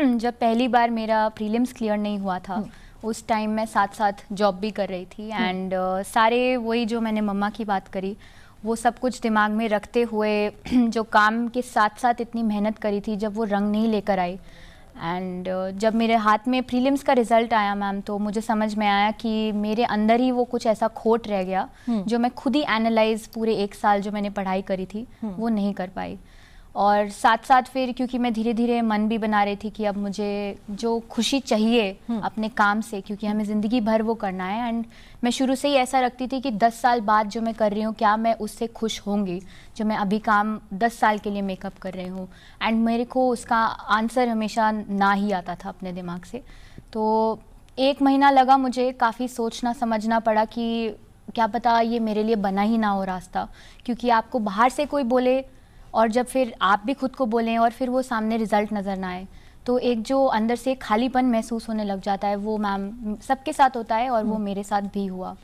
जब पहली बार मेरा प्रीलिम्स क्लियर नहीं हुआ था, उस टाइम मैं साथ साथ जॉब भी कर रही थी एंड सारे वही जो मैंने मम्मा की बात करी वो सब कुछ दिमाग में रखते हुए जो काम के साथ साथ इतनी मेहनत करी थी, जब वो रंग नहीं लेकर आई एंड जब मेरे हाथ में प्रीलिम्स का रिज़ल्ट आया मैम, तो मुझे समझ में आया कि मेरे अंदर ही वो कुछ ऐसा खोट रह गया जो मैं खुद ही एनालाइज पूरे 1 साल जो मैंने पढ़ाई करी थी वो नहीं कर पाई। और साथ साथ फिर क्योंकि मैं धीरे धीरे मन भी बना रही थी कि अब मुझे जो खुशी चाहिए अपने काम से, क्योंकि हमें ज़िंदगी भर वो करना है एंड मैं शुरू से ही ऐसा रखती थी कि 10 साल बाद जो मैं कर रही हूँ क्या मैं उससे खुश होंगी, जो मैं अभी काम 10 साल के लिए मेकअप कर रही हूँ। एंड मेरे को उसका आंसर हमेशा ना ही आता था अपने दिमाग से। तो 1 महीना लगा मुझे, काफ़ी सोचना समझना पड़ा कि क्या पता ये मेरे लिए बना ही ना हो रास्ता, क्योंकि आपको बाहर से कोई बोले और जब फिर आप भी खुद को बोलें और फिर वो सामने रिज़ल्ट नज़र ना आए, तो एक जो अंदर से खालीपन महसूस होने लग जाता है, वो मैम सबके साथ होता है और वो मेरे साथ भी हुआ।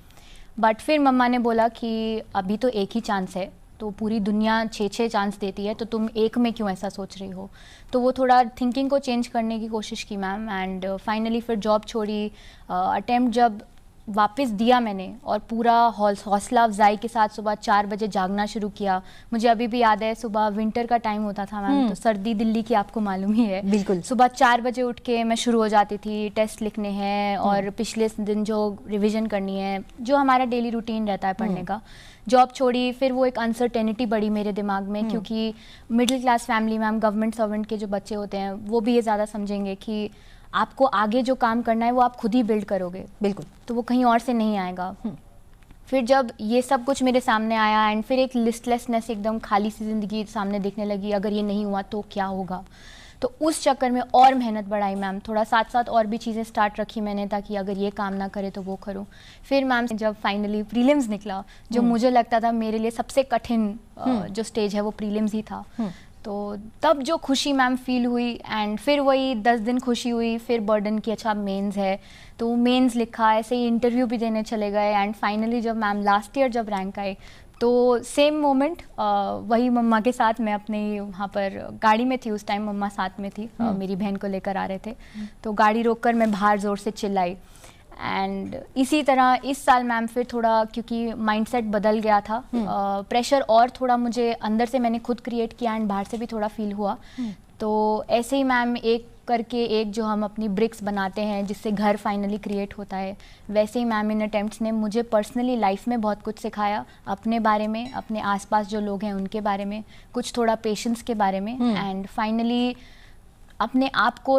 बट फिर मम्मा ने बोला कि अभी तो एक ही चांस है, तो पूरी दुनिया 6-6 चांस देती है, तो तुम एक में क्यों ऐसा सोच रही हो। तो वो थोड़ा थिंकिंग को चेंज करने की कोशिश की मैम एंड फाइनली फिर जॉब छोड़ी। अटेम्प्ट जब वापस दिया मैंने और पूरा हौसला अफजाई के साथ सुबह 4 बजे जागना शुरू किया। मुझे अभी भी याद है, सुबह विंटर का टाइम होता था मैम, तो सर्दी दिल्ली की आपको मालूम ही है। बिल्कुल। सुबह 4 बजे उठ के मैं शुरू हो जाती थी, टेस्ट लिखने हैं और पिछले दिन जो रिवीजन करनी है, जो हमारा डेली रूटीन रहता है पढ़ने का। जॉब छोड़ी, फिर वो एक अनसर्टेनिटी बढ़ी मेरे दिमाग में, क्योंकि middle class family ma'am, government servant के जो बच्चे होते हैं वो भी ये ज़्यादा समझेंगे कि आपको आगे जो काम करना है वो आप खुद ही बिल्ड करोगे, बिल्कुल, तो वो कहीं और से नहीं आएगा। फिर जब ये सब कुछ मेरे सामने आया एंड फिर एक लिस्टलेसनेस, एकदम खाली सी ज़िंदगी सामने देखने लगी, अगर ये नहीं हुआ तो क्या होगा। तो उस चक्कर में और मेहनत बढ़ाई मैम, थोड़ा साथ साथ और भी चीज़ें स्टार्ट रखी मैंने, ताकि अगर ये काम ना करे तो वो करूं। फिर मैम जब फाइनली प्रीलिम्स निकला, जो मुझे लगता था मेरे लिए सबसे कठिन जो स्टेज है वो प्रीलिम्स ही था, तो तब जो खुशी मैम फील हुई एंड फिर वही 10 दिन खुशी हुई, फिर बर्डन की अच्छा मेंस है, तो मेंस लिखा, ऐसे ही इंटरव्यू भी देने चले गए एंड फाइनली जब मैम लास्ट ईयर जब रैंक आए, तो सेम मोमेंट वही मम्मा के साथ मैं अपने वहाँ पर गाड़ी में थी, उस टाइम मम्मा साथ में थी, मेरी बहन को लेकर आ रहे थे, तो गाड़ी रोककर मैं बाहर ज़ोर से चिल्लाई। एंड इसी तरह इस साल मैम फिर थोड़ा, क्योंकि माइंडसेट बदल गया था, प्रेशर और थोड़ा मुझे अंदर से मैंने खुद क्रिएट किया एंड बाहर से भी थोड़ा फील हुआ। तो ऐसे ही मैम एक करके एक जो हम अपनी ब्रिक्स बनाते हैं जिससे घर फाइनली क्रिएट होता है, वैसे ही मैम इन अटेम्प्ट्स ने मुझे पर्सनली लाइफ में बहुत कुछ सिखाया, अपने बारे में, अपने आसपास जो लोग हैं उनके बारे में, कुछ थोड़ा पेशेंस के बारे में एंड फाइनली अपने आप को